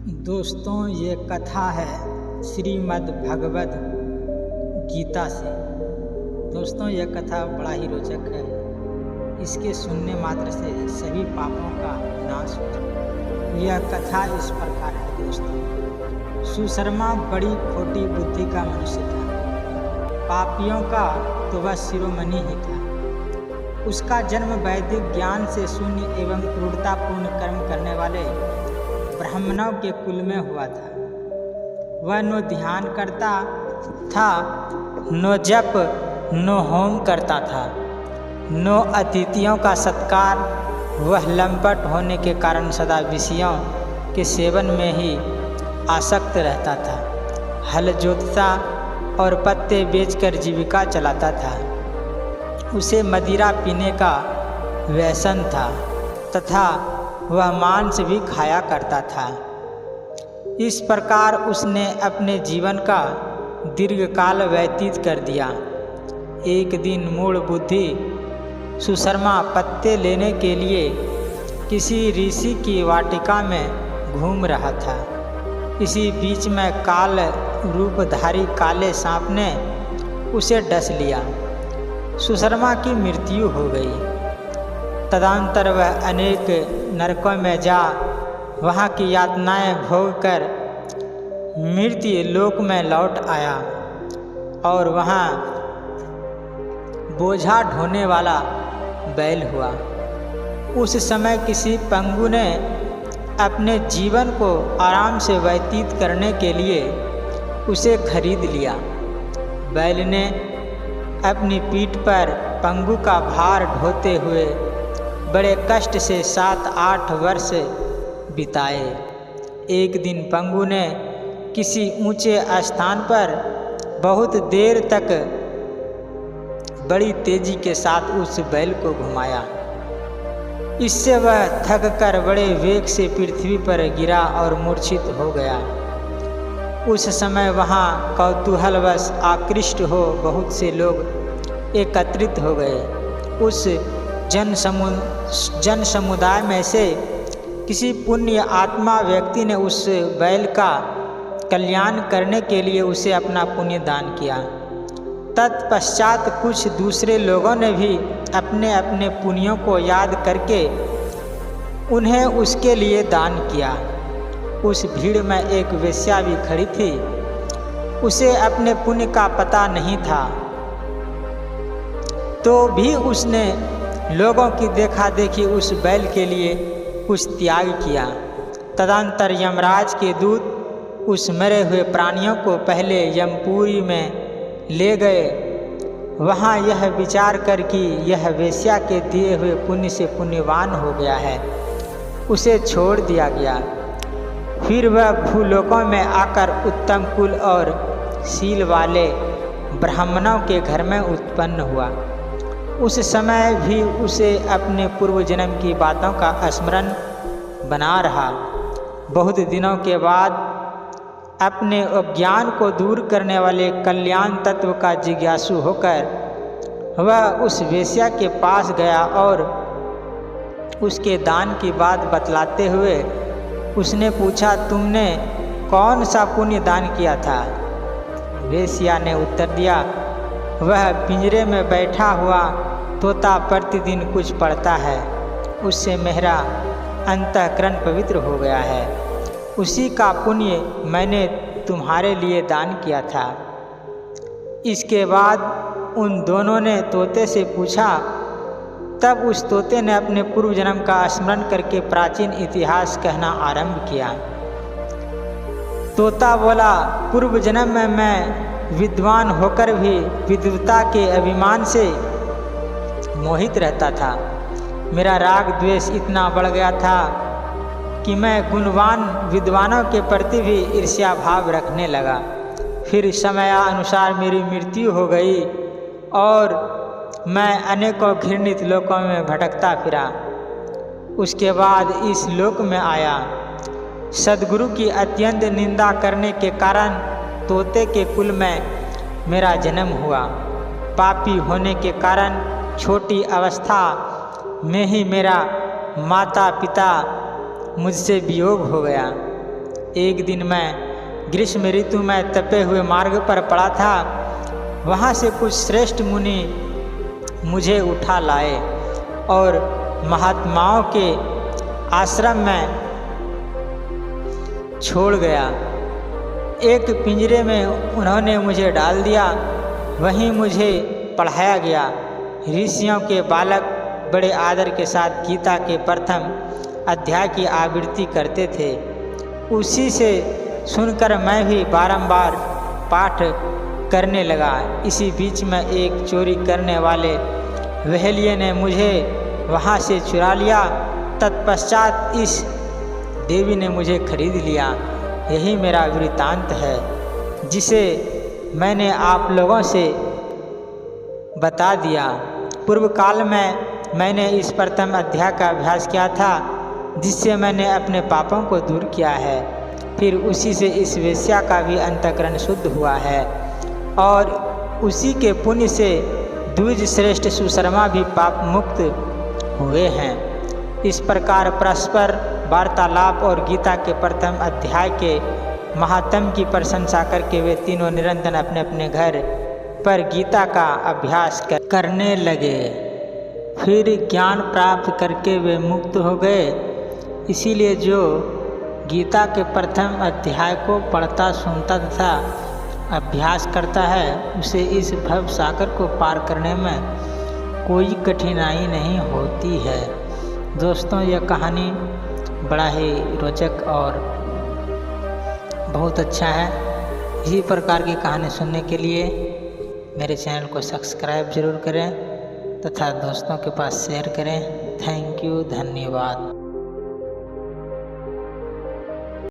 दोस्तों, ये कथा है श्रीमद् भगवद गीता से। दोस्तों, यह कथा बड़ा ही रोचक है। इसके सुनने मात्र से सभी पापों का नाश हो जाए। यह कथा इस प्रकार है। दोस्तों, सुशर्मा बड़ी खोटी बुद्धि का मनुष्य था। पापियों का तो वह शिरोमणि ही था। उसका जन्म वैदिक ज्ञान से शून्य एवं क्रूरतापूर्ण कर्म करने वाले ब्राह्मणों के कुल में हुआ था। वह न ध्यान करता था, न जप, न होम करता था, न अतिथियों का सत्कार। वह लंपट होने के कारण सदा विषयों के सेवन में ही आसक्त रहता था। हल जोतता और पत्ते बेचकर जीविका चलाता था। उसे मदिरा पीने का व्यसन था तथा वह मांस भी खाया करता था। इस प्रकार उसने अपने जीवन का दीर्घकाल व्यतीत कर दिया। एक दिन मूढ़ बुद्धि सुशर्मा पत्ते लेने के लिए किसी ऋषि की वाटिका में घूम रहा था। इसी बीच में काल रूपधारी काले सांप ने उसे डस लिया। सुशर्मा की मृत्यु हो गई। तदंतर वह अनेक नरकों में जा वहाँ की यातनाएं भोग कर मृत्यु लोक में लौट आया और वहाँ बोझा ढोने वाला बैल हुआ। उस समय किसी पंगु ने अपने जीवन को आराम से व्यतीत करने के लिए उसे खरीद लिया। बैल ने अपनी पीठ पर पंगु का भार ढोते हुए बड़े कष्ट से 7-8 वर्ष बिताए। एक दिन पंगु ने किसी ऊंचे स्थान पर बहुत देर तक बड़ी तेजी के साथ उस बैल को घुमाया। इससे वह थक कर बड़े वेग से पृथ्वी पर गिरा और मूर्छित हो गया। उस समय वहाँ कौतूहलवश आकृष्ट हो बहुत से लोग एकत्रित हो गए। उस जन समुदाय में से किसी पुण्य आत्मा व्यक्ति ने उस बैल का कल्याण करने के लिए उसे अपना पुण्य दान किया। तत्पश्चात कुछ दूसरे लोगों ने भी अपने अपने पुण्यों को याद करके उन्हें उसके लिए दान किया। उस भीड़ में एक वेश्या भी खड़ी थी। उसे अपने पुण्य का पता नहीं था, तो भी उसने लोगों की देखा देखी उस बैल के लिए कुछ त्याग किया। तदंतर यमराज के दूत उस मरे हुए प्राणियों को पहले यमपुरी में ले गए। वहाँ यह विचार कर कि यह वेश्या के दिए हुए पुण्य से पुण्यवान हो गया है, उसे छोड़ दिया गया। फिर वह भूलोकों में आकर उत्तम कुल और शील वाले ब्राह्मणों के घर में उत्पन्न हुआ। उस समय भी उसे अपने पूर्व जन्म की बातों का स्मरण बना रहा। बहुत दिनों के बाद अपने अज्ञान को दूर करने वाले कल्याण तत्व का जिज्ञासु होकर वह उस वेश्या के पास गया और उसके दान की बात बतलाते हुए उसने पूछा, तुमने कौन सा पुण्य दान किया था? वेश्या ने उत्तर दिया, वह पिंजरे में बैठा हुआ तोता प्रतिदिन कुछ पढ़ता है, उससे मेरा अंतःकरण पवित्र हो गया है। उसी का पुण्य मैंने तुम्हारे लिए दान किया था। इसके बाद उन दोनों ने तोते से पूछा। तब उस तोते ने अपने पूर्व जन्म का स्मरण करके प्राचीन इतिहास कहना आरंभ किया। तोता बोला, पूर्व जन्म में मैं विद्वान होकर भी विद्वता के अभिमान से मोहित रहता था। मेरा राग द्वेष इतना बढ़ गया था कि मैं गुणवान विद्वानों के प्रति भी ईर्ष्या भाव रखने लगा। फिर समयानुसार मेरी मृत्यु हो गई और मैं अनेकों घृणित लोकों में भटकता फिरा। उसके बाद इस लोक में आया। सद्गुरु की अत्यंत निंदा करने के कारण तोते के कुल में मेरा जन्म हुआ। पापी होने के कारण छोटी अवस्था में ही मेरा माता पिता मुझसे वियोग हो गया। एक दिन मैं ग्रीष्म ऋतु में तपे हुए मार्ग पर पड़ा था। वहाँ से कुछ श्रेष्ठ मुनि मुझे उठा लाए और महात्माओं के आश्रम में छोड़ गया। एक पिंजरे में उन्होंने मुझे डाल दिया, वहीं मुझे पढ़ाया गया। ऋषियों के बालक बड़े आदर के साथ गीता के प्रथम अध्याय की आवृत्ति करते थे। उसी से सुनकर मैं भी बारंबार पाठ करने लगा। इसी बीच में एक चोरी करने वाले वहेलिये ने मुझे वहाँ से चुरा लिया। तत्पश्चात इस देवी ने मुझे खरीद लिया। यही मेरा वृत्तांत है, जिसे मैंने आप लोगों से बता दिया। पूर्व काल में मैंने इस प्रथम अध्याय का अभ्यास किया था, जिससे मैंने अपने पापों को दूर किया है। फिर उसी से इस वेश्या का भी अंतःकरण शुद्ध हुआ है और उसी के पुण्य से द्विज श्रेष्ठ सुशर्मा भी पाप मुक्त हुए हैं। इस प्रकार परस्पर वार्तालाप और गीता के प्रथम अध्याय के महात्म की प्रशंसा करके वे तीनों निरंतर अपने अपने घर पर गीता का अभ्यास करने लगे। फिर ज्ञान प्राप्त करके वे मुक्त हो गए। इसीलिए जो गीता के प्रथम अध्याय को पढ़ता सुनता तथा अभ्यास करता है, उसे इस भव सागर को पार करने में कोई कठिनाई नहीं होती है। दोस्तों, यह कहानी बड़ा ही रोचक और बहुत अच्छा है। इसी प्रकार की कहानी सुनने के लिए मेरे चैनल को सब्सक्राइब जरूर करें तथा दोस्तों के पास शेयर करें। थैंक यू, धन्यवाद।